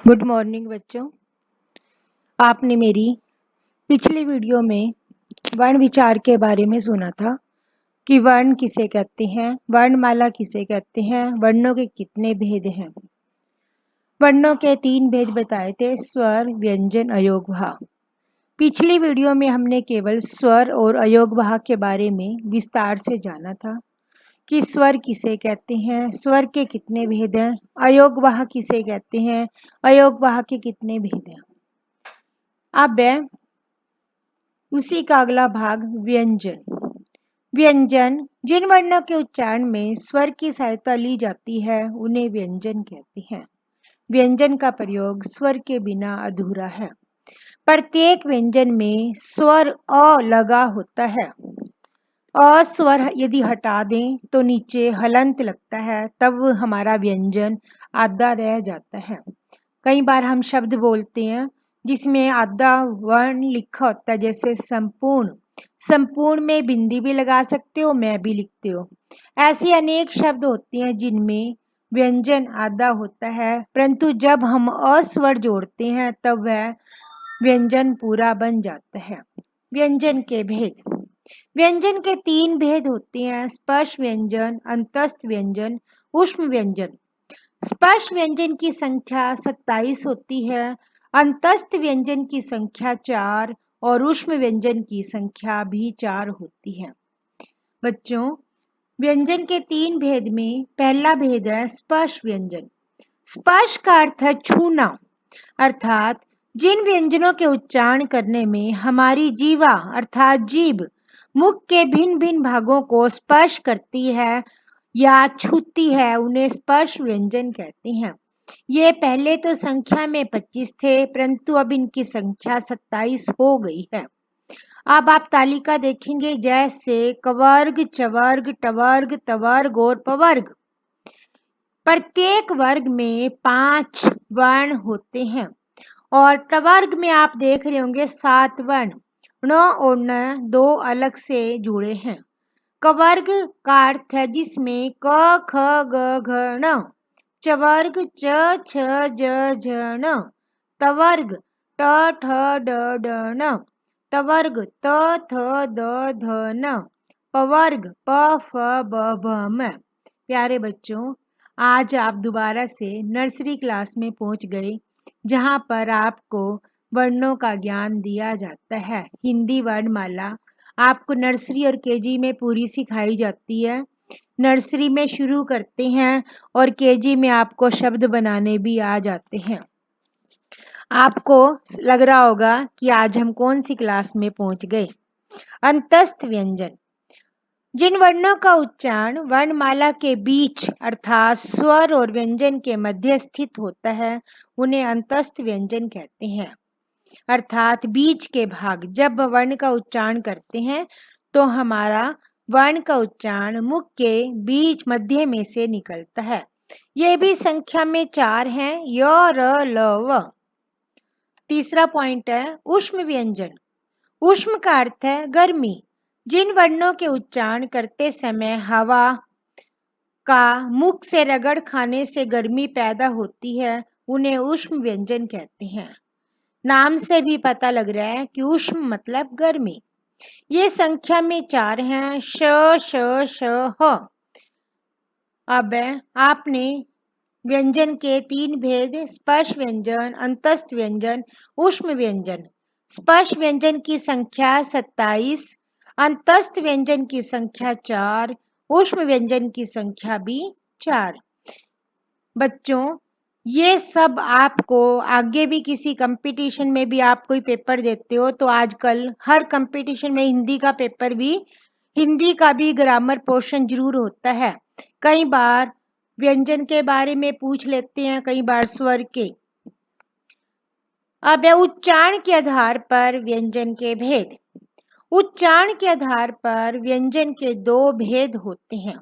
Good morning बच्चों। आपने मेरी पिछली वीडियो में वर्ण विचार के बारे में सुना था कि वर्ण किसे कहते हैं, वर्णमाला किसे कहते हैं, वर्णों के कितने भेद हैं। वर्णों के 3 भेद बताए थे, स्वर, व्यंजन, अयोगवाह। पिछली वीडियो में हमने केवल स्वर और अयोगवाह के बारे में विस्तार से जाना था कि स्वर किसे कहते हैं, स्वर के कितने भेद हैं, अयोगवाह किसे कहते हैं, अयोगवाह के कितने भेद हैं। अब उसी का अगला भाग व्यंजन। व्यंजन जिन वर्णों के उच्चारण में स्वर की सहायता ली जाती है उन्हें व्यंजन कहते हैं। व्यंजन का प्रयोग स्वर के बिना अधूरा है। प्रत्येक व्यंजन में स्वर अ लगा होता है। अ स्वर यदि हटा दें तो नीचे हलंत लगता है, तब हमारा व्यंजन आधा रह जाता है। कई बार हम शब्द बोलते हैं जिसमें आधा वर्ण लिखा होता है, जैसे संपूर्ण। संपूर्ण में बिंदी भी लगा सकते हो, मैं भी लिखते हो। ऐसे अनेक शब्द होते हैं जिनमें व्यंजन आधा होता है, परंतु जब हम अस्वर जोड़ते हैं तब वह व्यंजन पूरा बन जाता है। व्यंजन के भेद। व्यंजन के 3 भेद होते हैं, स्पर्श व्यंजन, अंतस्थ व्यंजन, ऊष्म व्यंजन। स्पर्श व्यंजन की संख्या 27 होती है, अंतस्थ व्यंजन की संख्या 4 और ऊष्म व्यंजन की संख्या भी 4 होती है। बच्चों, व्यंजन के 3 भेद में पहला भेद है स्पर्श व्यंजन। स्पर्श का अर्थ है छूना, अर्थात जिन व्यंजनों के उच्चारण करने में हमारी जीवा अर्थात जीभ मुख के भिन्न भिन्न भागों को स्पर्श करती है या छूती है उन्हें स्पर्श व्यंजन कहते हैं। ये पहले तो संख्या में 25 थे, परंतु अब इनकी संख्या 27 हो गई है। अब आप तालिका देखेंगे, जैसे कवर्ग, चवर्ग, टवर्ग, तवर्ग और पवर्ग। प्रत्येक वर्ग में 5 वर्ण होते हैं और टवर्ग में आप देख रहे होंगे 7 वर्ण। ण और न 2 अलग से जुड़े हैं। कवर्ग का अर्थ है जिसमें क ख ग घ ण। चवर्ग च छ ज झ ण। तवर्ग ट ठ ड ढ ण। तवर्ग त थ द ध न। पवर्ग प फ ब भ म। प्यारे बच्चों, आज आप दोबारा से नर्सरी क्लास में पहुंच गए, जहां पर आपको वर्णों का ज्ञान दिया जाता है। हिंदी वर्णमाला आपको नर्सरी और केजी में पूरी सिखाई जाती है। नर्सरी में शुरू करते हैं और केजी में आपको शब्द बनाने भी आ जाते हैं। आपको लग रहा होगा कि आज हम कौन सी क्लास में पहुंच गए। अंतस्थ व्यंजन जिन वर्णों का उच्चारण वर्णमाला के बीच अर्थात स्वर और व्यंजन के मध्य स्थित होता है उन्हें अंतस्थ व्यंजन कहते हैं। अर्थात बीच के भाग, जब वर्ण का उच्चारण करते हैं तो हमारा वर्ण का उच्चारण मुख के बीच मध्य में से निकलता है। ये भी संख्या में 4 हैं, य र ल व। तीसरा पॉइंट है ऊष्म व्यंजन। ऊष्म का अर्थ है गर्मी। जिन वर्णों के उच्चारण करते समय हवा का मुख से रगड़ खाने से गर्मी पैदा होती है उन्हें ऊष्म व्यंजन कहते हैं। नाम से भी पता लग रहा है कि ऊष्म मतलब गर्मी। ये संख्या में 4 हैं, श श श ह। अब आपने व्यंजन के 3 भेद स्पर्श व्यंजन, अंतस्थ व्यंजन, ऊष्म व्यंजन। स्पर्श व्यंजन की संख्या 27, अंतस्थ व्यंजन की संख्या 4, ऊष्म व्यंजन की संख्या भी 4। बच्चों, ये सब आपको आगे भी किसी कंपटीशन में भी आप कोई पेपर देते हो तो आजकल हर कंपटीशन में हिंदी का भी ग्रामर पोर्शन जरूर होता है। कई बार व्यंजन के बारे में पूछ लेते हैं, कई बार स्वर के। अब उच्चारण के आधार पर व्यंजन के भेद। उच्चारण के आधार पर व्यंजन के 2 भेद होते हैं।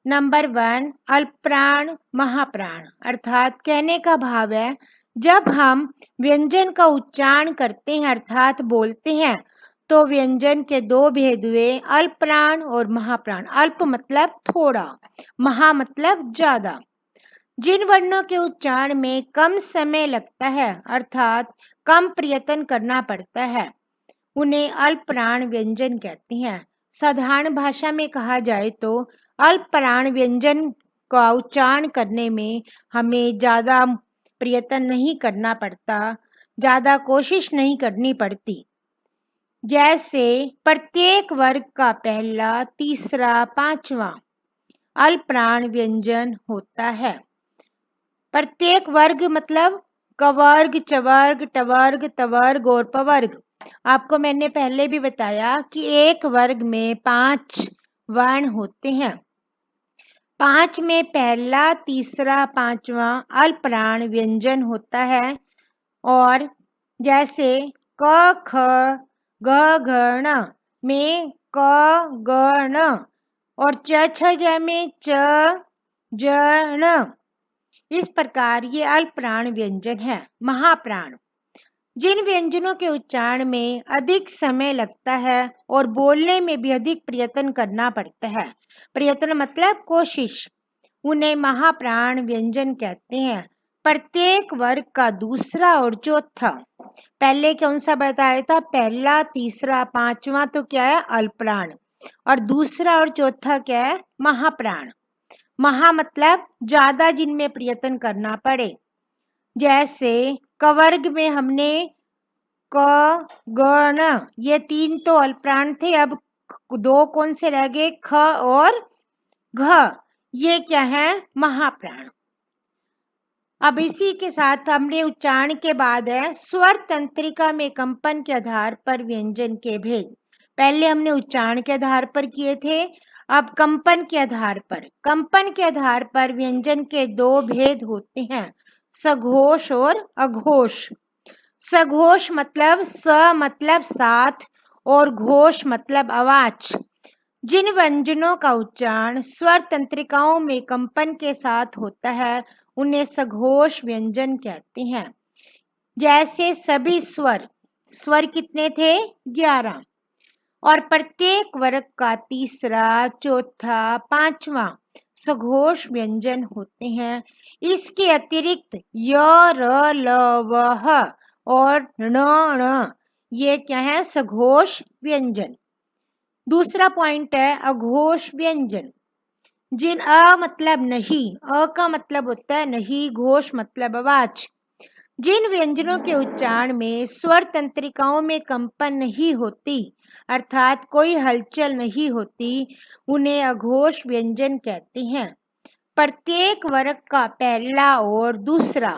नंबर 1 अल्पप्राण महाप्राण, अर्थात कहने का भाव है जब हम व्यंजन का उच्चारण करते हैं अर्थात बोलते हैं तो व्यंजन के 2 भेद हुए, अल्पप्राण और महाप्राण। अल्प मतलब थोड़ा, महा मतलब ज्यादा। जिन वर्णों के उच्चारण में कम समय लगता है अर्थात कम प्रयत्न करना पड़ता है उन्हें अल्पप्राण व्यंजन कहते हैं। साधारण भाषा में कहा जाए तो अल्पप्राण व्यंजन का उच्चारण करने में हमें ज्यादा प्रयत्न नहीं करना पड़ता, ज्यादा कोशिश नहीं करनी पड़ती। जैसे प्रत्येक वर्ग का पहला, तीसरा, पांचवा अल्पप्राण व्यंजन होता है। प्रत्येक वर्ग मतलब कवर्ग, चवर्ग, टवर्ग, तवर्ग और पवर्ग। आपको मैंने पहले भी बताया कि एक वर्ग में 5 वर्ण होते हैं। 5 में पहला, तीसरा, पांचवा अल्पप्राण व्यंजन होता है। और जैसे क, ख, ग, घ, ण में क, ग, ण और च, छ, ज में च, ज, ण। इस प्रकार ये अल्पप्राण व्यंजन है। महाप्राण जिन व्यंजनों के उच्चारण में अधिक समय लगता है और बोलने में भी अधिक प्रयत्न करना पड़ता है, प्रयत्न मतलब कोशिश, उन्हें महाप्राण व्यंजन कहते हैं। प्रत्येक वर्ग का दूसरा और चौथा, पहले कौन सा बताया था, पहला, तीसरा, पांचवा तो क्या है अल्पप्राण, और दूसरा और चौथा क्या है महाप्राण। महा मतलब ज्यादा जिनमें प्रयत्न करना पड़े। जैसे कवर्ग में हमने क, ग, ण ये 3 तो अल्पप्राण थे, अब 2 कौन से रह गए, ख और घ, ये क्या है महाप्राण। अब इसी के साथ हमने उच्चारण के बाद है स्वर तंत्रिका में कंपन के आधार पर व्यंजन के भेद। पहले हमने उच्चारण के आधार पर किए थे, अब कंपन के आधार पर। कंपन के आधार पर व्यंजन के 2 भेद होते हैं, सघोष और अघोष। सघोष मतलब स मतलब साथ और घोष मतलब आवाज। जिन व्यंजनों का उच्चारण स्वर तंत्रिकाओं में कंपन के साथ होता है उन्हें सघोष व्यंजन कहते हैं। जैसे सभी स्वर, स्वर कितने थे 11, और प्रत्येक वर्ग का तीसरा, चौथा, पांचवा सघोष व्यंजन होते हैं। इसके अतिरिक्त य, र, ल, व, ह और ण, ण ये क्या है सघोष व्यंजन। दूसरा पॉइंट है अघोष व्यंजन। जिन अ मतलब नहीं, अ का मतलब होता है नहीं, घोष मतलब आवाज। जिन व्यंजनों के उच्चारण में स्वर तंत्रिकाओं में कंपन नहीं होती अर्थात कोई हलचल नहीं होती उन्हें अघोष व्यंजन कहते हैं। प्रत्येक वर्ग का पहला और दूसरा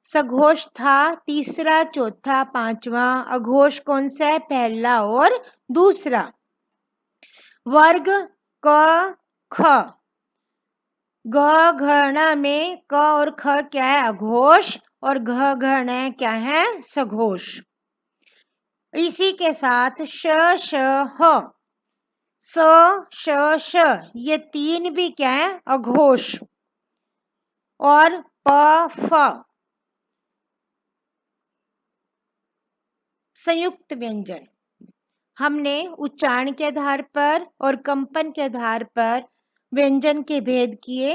सघोष था, तीसरा, चौथा, पांचवा अघोष कौन सा है, पहला और दूसरा। वर्ग क, ख, ग, घ, ण में क और ख क्या है अघोष और घ, घ, ण क्या है सघोष। इसी के साथ श, श, ह, स, श, श ये 3 भी क्या है अघोष। और प, फ संयुक्त व्यंजन। हमने उच्चारण के आधार पर और कंपन के आधार पर व्यंजन के भेद किए।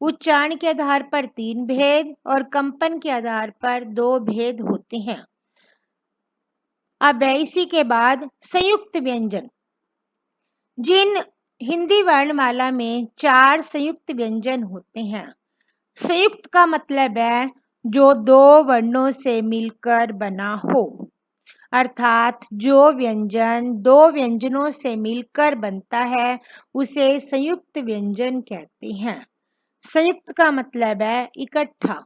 उच्चारण के आधार पर 3 भेद और कंपन के आधार पर 2 भेद होते हैं। अब इसी के बाद संयुक्त व्यंजन। जिन हिंदी वर्णमाला में 4 संयुक्त व्यंजन होते हैं। संयुक्त का मतलब है जो 2 वर्णों से मिलकर बना हो, अर्थात जो व्यंजन 2 व्यंजनों से मिलकर बनता है उसे संयुक्त व्यंजन कहते हैं। संयुक्त का मतलब है इकट्ठा।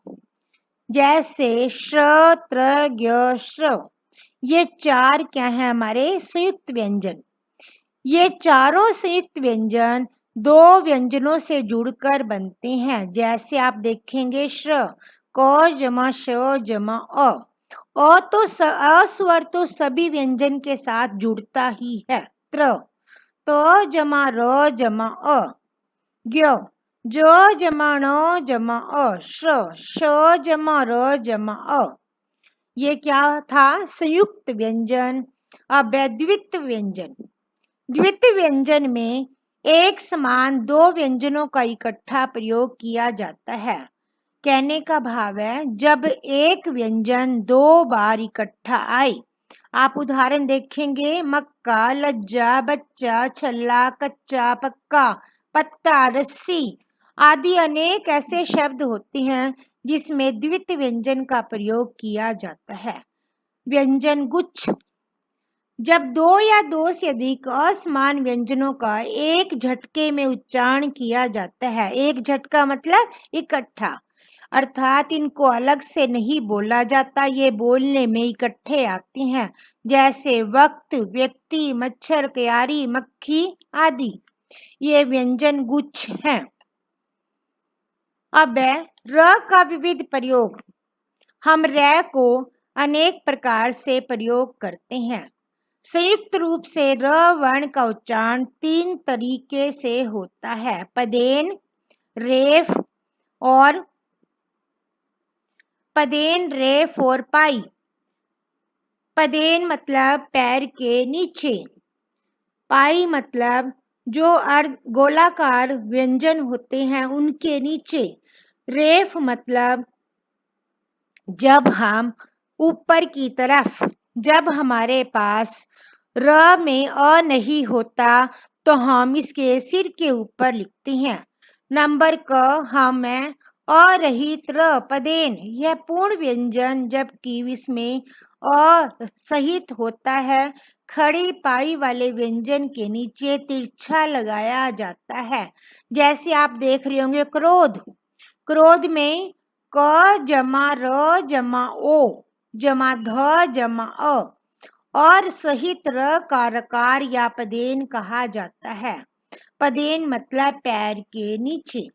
जैसे श्र, त्र, ज्ञ, श्र ये 4 क्या है हमारे संयुक्त व्यंजन। ये चारों संयुक्त व्यंजन 2 व्यंजनों से जुड़कर बनते हैं। जैसे आप देखेंगे श्र, क जमा श जमा अ तो अस्वर तो सभी व्यंजन के साथ जुड़ता ही है। त्र तो जमा र जमा अ, ज्ञ जो जमा ण जमा अ, श्र श जमा र जमा अ। ये क्या था संयुक्त व्यंजन। अब द्वित्व व्यंजन। द्वित्व व्यंजन में एक समान 2 व्यंजनों का इकट्ठा प्रयोग किया जाता है। कहने का भाव है जब एक व्यंजन दो बार इकट्ठा आए। आप उदाहरण देखेंगे, मक्का, लज्जा, बच्चा, छल्ला, कच्चा, पक्का, पत्ता, रस्सी आदि अनेक ऐसे शब्द होते हैं जिसमें द्वितीय व्यंजन का प्रयोग किया जाता है। व्यंजन गुच्छ, जब दो या दो से अधिक असमान व्यंजनों का एक झटके में उच्चारण किया जाता है। एक झटका मतलब इकट्ठा, अर्थात इनको अलग से नहीं बोला जाता, ये बोलने में इकट्ठे आते हैं, जैसे वक्त, व्यक्ति, मच्छर, क्यारी, मक्खी आदि। ये व्यंजन गुच्छ हैं। अब है र का विविध प्रयोग। हम र को अनेक प्रकार से प्रयोग करते हैं। संयुक्त रूप से र वर्ण का उच्चारण तीन तरीके से होता है, पदेन, रेफ और पाई। पदेन मतलब पैर के नीचे, पाई मतलब जो अर्ध गोलाकार व्यंजन होते हैं उनके नीचे, रेफ मतलब जब हम ऊपर की तरफ, जब हमारे पास र में अ नहीं होता तो हम इसके सिर के ऊपर लिखते हैं। नंबर क हम है अरहित र, पदेन, यह पूर्ण व्यंजन जबकि इसमें अ सहित होता है। खड़ी पाई वाले व्यंजन के नीचे तिरछा लगाया जाता है, जैसे आप देख रहे होंगे क्रोध। क्रोध में क जमा र जमा ओ जमा ध जमा अ और सहित र का रकार या पदेन कहा जाता है। पदेन मतलब पैर के नीचे।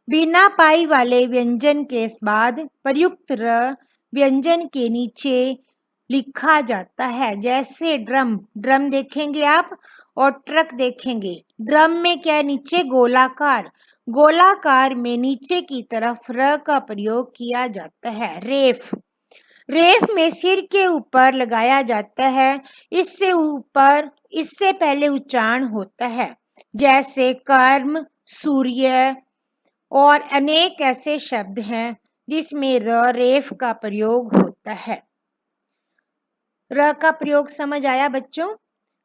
बिना पाई वाले व्यंजन के बाद प्रयुक्त र व्यंजन के नीचे लिखा जाता है, जैसे ड्रम, ड्रम देखेंगे आप, और ट्रक देखेंगे। ड्रम में क्या नीचे गोलाकार, गोलाकार में नीचे की तरफ र का प्रयोग किया जाता है। रेफ, रेफ में सिर के ऊपर लगाया जाता है, इससे ऊपर, इससे पहले उच्चारण होता है, जैसे कर्म, सूर्य और अनेक ऐसे शब्द हैं जिसमें र रेफ का प्रयोग होता है। र का प्रयोग समझ आया बच्चों?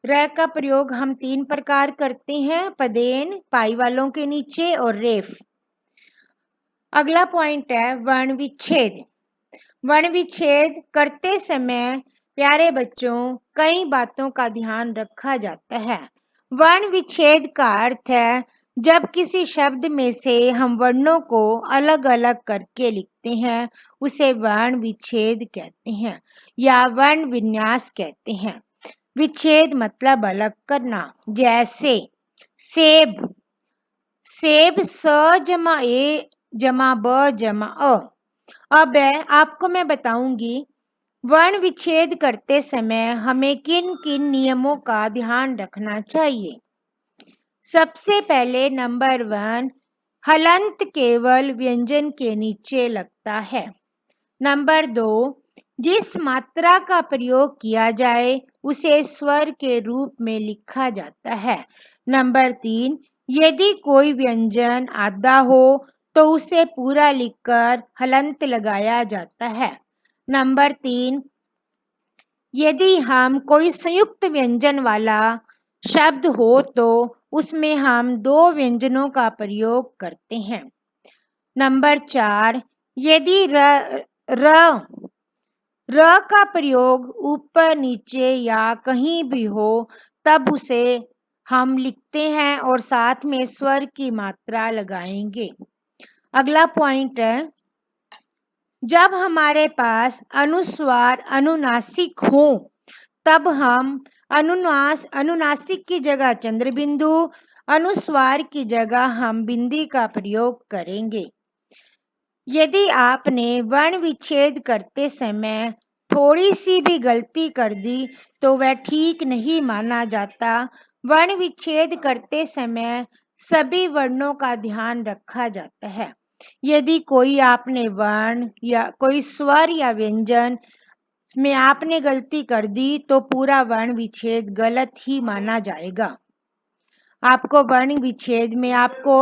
र का प्रयोग हम तीन प्रकार करते हैं, पदेन, पाई वालों के नीचे और रेफ। अगला पॉइंट है वर्ण विच्छेद। वर्ण विच्छेद करते समय प्यारे बच्चों कई बातों का ध्यान रखा जाता है। वर्ण विच्छेद का अर्थ है जब किसी शब्द में से हम वर्णों को अलग अलग करके लिखते हैं उसे वर्ण विच्छेद कहते हैं या वर्ण विन्यास कहते हैं। विच्छेद मतलब अलग करना, जैसे सेब, सेब स जमा ए जमा ब जमा अ। अब आपको मैं बताऊंगी वर्ण विच्छेद करते समय हमें किन किन नियमों का ध्यान रखना चाहिए। सबसे पहले नंबर 1, हलंत केवल व्यंजन के नीचे लगता है। नंबर 2, जिस मात्रा का प्रयोग किया जाए उसे स्वर के रूप में लिखा जाता है। नंबर 3, यदि कोई व्यंजन आधा हो तो उसे पूरा लिखकर हलंत लगाया जाता है। नंबर 3, यदि हम कोई संयुक्त व्यंजन वाला शब्द हो तो उसमें हम दो व्यंजनों का प्रयोग करते हैं। नंबर 4, यदि र का प्रयोग ऊपर, नीचे या कहीं भी हो तब उसे हम लिखते हैं और साथ में स्वर की मात्रा लगाएंगे। अगला पॉइंट है, जब हमारे पास अनुस्वार अनुनासिक हो तब हम अनुनासिक की जगह चंद्र बिंदु, अनुस्वार की जगह हम बिंदी का प्रयोग करेंगे। यदि आपने वर्ण विच्छेद करते समय थोड़ी सी भी गलती कर दी तो वह ठीक नहीं माना जाता। वर्ण विच्छेद करते समय सभी वर्णों का ध्यान रखा जाता है। यदि कोई आपने वर्ण या कोई स्वर या व्यंजन में आपने गलती कर दी तो पूरा वर्ण विच्छेद गलत ही माना जाएगा। आपको वर्ण विच्छेद में आपको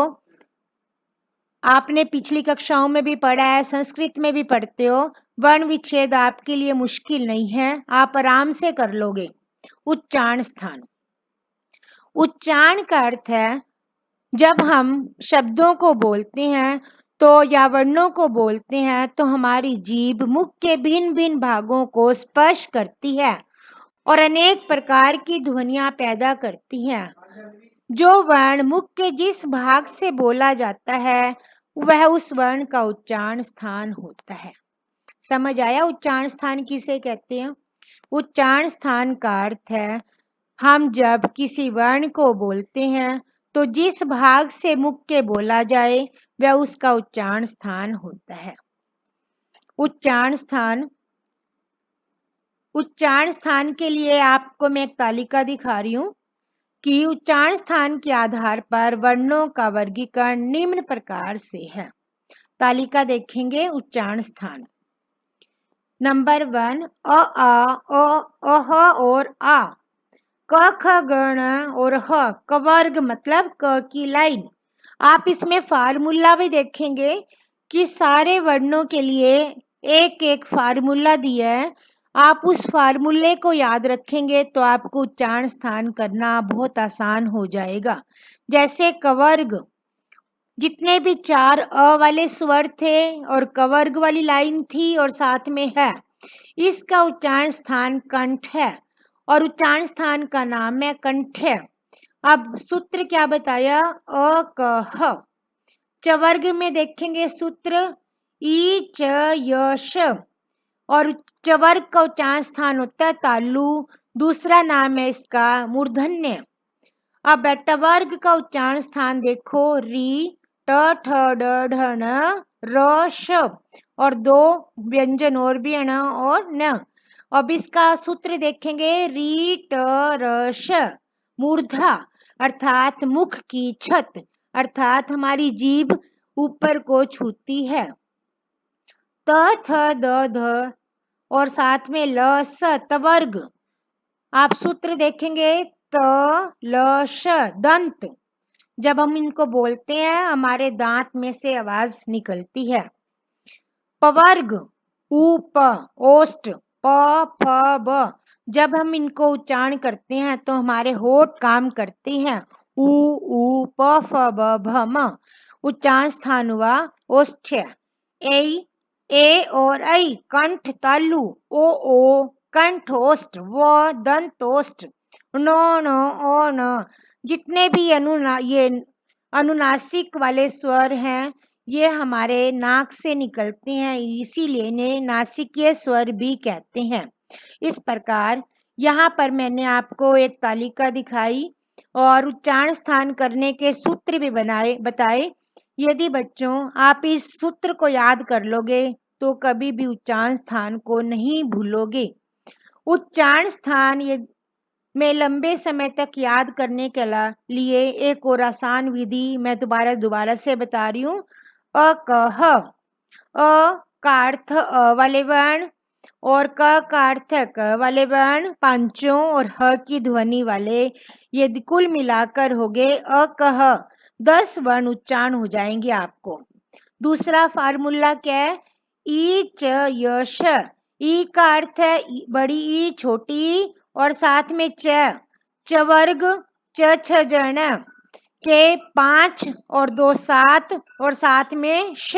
आपने पिछली कक्षाओं में भी पढ़ा है, संस्कृत में भी पढ़ते हो। वर्ण विच्छेद आपके लिए मुश्किल नहीं है, आप आराम से कर लोगे। उच्चारण स्थान। उच्चारण का अर्थ है जब हम शब्दों को बोलते हैं तो या वर्णों को बोलते हैं तो हमारी जीभ मुख के भिन्न भिन्न भागों को स्पर्श करती है और अनेक प्रकार की ध्वनियां पैदा करती हैं। जो वर्ण मुख के जिस भाग से बोला जाता है वह उस वर्ण का उच्चारण स्थान होता है। समझ आया उच्चारण स्थान किसे कहते हैं? उच्चारण स्थान का अर्थ है हम जब किसी वर्ण को बोलते हैं तो जिस भाग से मुख के बोला जाए वह उसका उच्चारण स्थान होता है। उच्चारण स्थान। उच्चारण स्थान के लिए आपको मैं एक तालिका दिखा रही हूं कि उच्चारण स्थान के आधार पर वर्णों का वर्गीकरण निम्न प्रकार से है। तालिका देखेंगे। उच्चारण स्थान। नंबर 1 अ आ अह और आ। क ख ग ङ और ह कवर्ग मतलब क की लाइन। आप इसमें फार्मूला भी देखेंगे कि सारे वर्णों के लिए एक एक फार्मूला दिया है। आप उस फार्मूले को याद रखेंगे तो आपको उच्चारण स्थान करना बहुत आसान हो जाएगा। जैसे कवर्ग, जितने भी 4 अ वाले स्वर थे और कवर्ग वाली लाइन थी और साथ में है, इसका उच्चारण स्थान कंठ है और उच्चारण स्थान का नाम है कंठ्य। अब सूत्र क्या बताया? अ क ह। चवर्ग में देखेंगे सूत्र ई च य श और चवर्ग का उच्चारण स्थान होता है तालु। दूसरा नाम है इसका मूर्धन्य। अब टवर्ग का उच्चारण स्थान देखो री ट ठ ड ढ न र श और 2 व्यंजन और भी अण और न। अब इसका सूत्र देखेंगे री ट र श। मूर्धा अर्थात मुख की छत, अर्थात हमारी जीभ ऊपर को छूती है। त थ द ध और साथ में ल स तवर्ग। आप सूत्र देखेंगे त ल श दंत। जब हम इनको बोलते हैं हमारे दांत में से आवाज निकलती है। पवर्ग उ प ओष्ठ प फ ब। जब हम इनको उच्चारण करते हैं तो हमारे होठ काम करते हैं। उ प फ ब भ म। उच्चारण स्थान हुआ ओष्ठ्य। ए और ऐ कंठ तालु। ओ कंठ ओष्ठ। व दंत ओष्ठ। नो ओ न। जितने भी ये अनुनासिक वाले स्वर हैं ये हमारे नाक से निकलते हैं, इसीलिए इन्हें नासिकीय स्वर भी कहते हैं। इस प्रकार यहाँ पर मैंने आपको एक तालिका दिखाई और उच्चारण स्थान करने के सूत्र भी बताए। यदि बच्चों आप इस सूत्र को याद कर लोगे तो कभी भी उच्चारण स्थान को नहीं भूलोगे। उच्चारण स्थान में लंबे समय तक याद करने के लिए एक और आसान विधि मैं दोबारा से बता रही हूँ। अ क ह। अ का अर्थ अ वाले वर्ण और क का अर्थ है क वाले वर्ण पांचों और ह की ध्वनि वाले, यदि कुल मिलाकर हो गए अ क ह 10 वर्ण उच्चारण हो जाएंगे आपको। दूसरा फार्मूला क्या है? ई च य श। ई का अर्थ है बड़ी ई छोटी ई और साथ में चवर्ग च छ जण के 5 और 2 7 और साथ में श।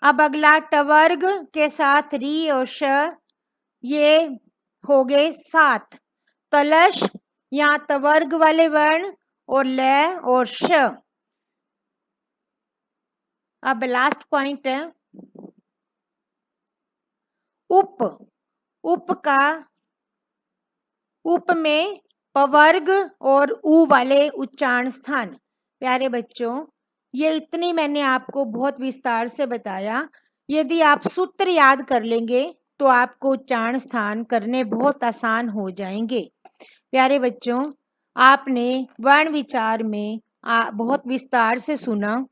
अब अगला टवर्ग के साथ री और श, ये हो गए 7। तलश यहाँ तवर्ग वाले वर्ण और ल और श। अब लास्ट पॉइंट है उप। उप में पवर्ग और उ वाले उच्चारण स्थान। प्यारे बच्चों ये इतनी मैंने आपको बहुत विस्तार से बताया। यदि आप सूत्र याद कर लेंगे तो आपको उच्चारण स्थान करने बहुत आसान हो जाएंगे। प्यारे बच्चों आपने वर्ण विचार में बहुत विस्तार से सुना।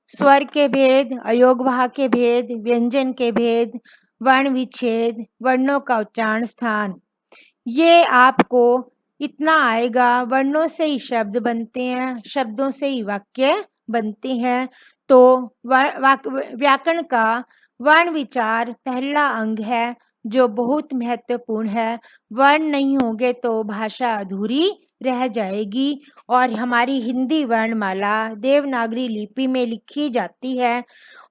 स्वर के भेद, अयोगवाह के भेद, व्यंजन के भेद, वर्ण विच्छेद, वर्णों का उच्चारण स्थान, ये आपको इतना आएगा। वर्णों से ही शब्द बनते हैं, शब्दों से ही वाक्य बनते हैं। तो व्याकरण का वर्ण विचार पहला अंग है जो बहुत महत्वपूर्ण है। वर्ण नहीं होंगे तो भाषा अधूरी रह जाएगी। और हमारी हिंदी वर्णमाला देवनागरी लिपि में लिखी जाती है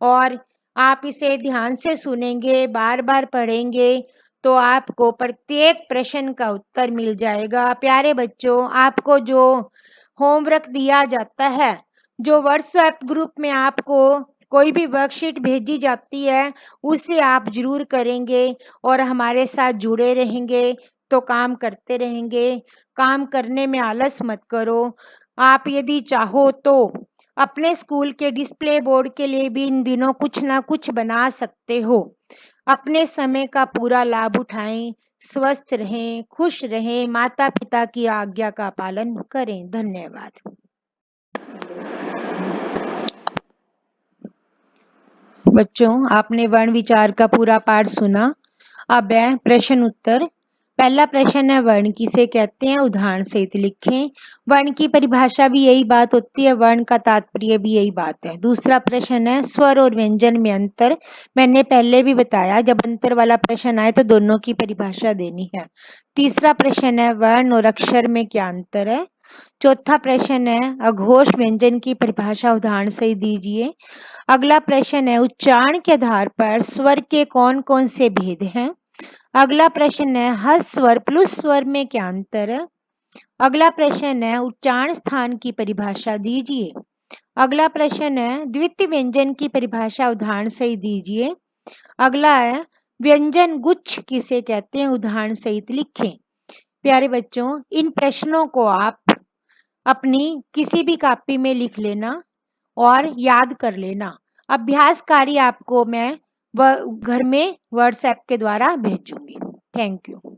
और आप इसे ध्यान से सुनेंगे, बार बार पढ़ेंगे तो आपको प्रत्येक प्रश्न का उत्तर मिल जाएगा। प्यारे बच्चों, आपको जो होमवर्क दिया जाता है, जो व्हाट्सएप ग्रुप में आपको कोई भी वर्कशीट भेजी जाती है, उसे आप जरूर करेंगे और हमारे साथ जुड़े रहेंगे तो काम करते रहेंगे। काम करने में आलस मत करो। आप यदि चाहो तो अपने स्कूल के डिस्प्ले बोर्ड के लिए भी इन दिनों कुछ ना कुछ बना सकते हो। अपने समय का पूरा लाभ उठाएं, स्वस्थ रहें, खुश रहें, माता पिता की आज्ञा का पालन करें। धन्यवाद। बच्चों, आपने वर्ण विचार का पूरा पाठ सुना। अब है प्रश्न उत्तर। पहला प्रश्न है, वर्ण किसे कहते हैं, उदाहरण सहित लिखें। वर्ण की परिभाषा भी यही बात होती है, वर्ण का तात्पर्य भी यही बात है। दूसरा प्रश्न है, स्वर और व्यंजन में अंतर। मैंने पहले भी बताया, जब अंतर वाला प्रश्न आए तो दोनों की परिभाषा देनी है। तीसरा प्रश्न है, वर्ण और अक्षर में क्या अंतर है। चौथा प्रश्न है, अघोष व्यंजन की परिभाषा उदाहरण सहित दीजिए। अगला प्रश्न है, उच्चारण के आधार पर स्वर के कौन कौन से भेद हैं। अगला प्रश्न है, हस्त स्वर प्लस स्वर में क्या अंतर है। अगला प्रश्न है, उच्चारण स्थान की परिभाषा दीजिए। अगला प्रश्न है, द्वितीय व्यंजन की परिभाषा उदाहरण सहित दीजिए। अगला है, व्यंजन गुच्छ किसे कहते हैं, उदाहरण सहित लिखें। प्यारे बच्चों, इन प्रश्नों को आप अपनी किसी भी कॉपी में लिख लेना और याद कर लेना। अभ्यास कार्य आपको मैं घर में व्हाट्सएप के द्वारा भेजूंगी। Thank you.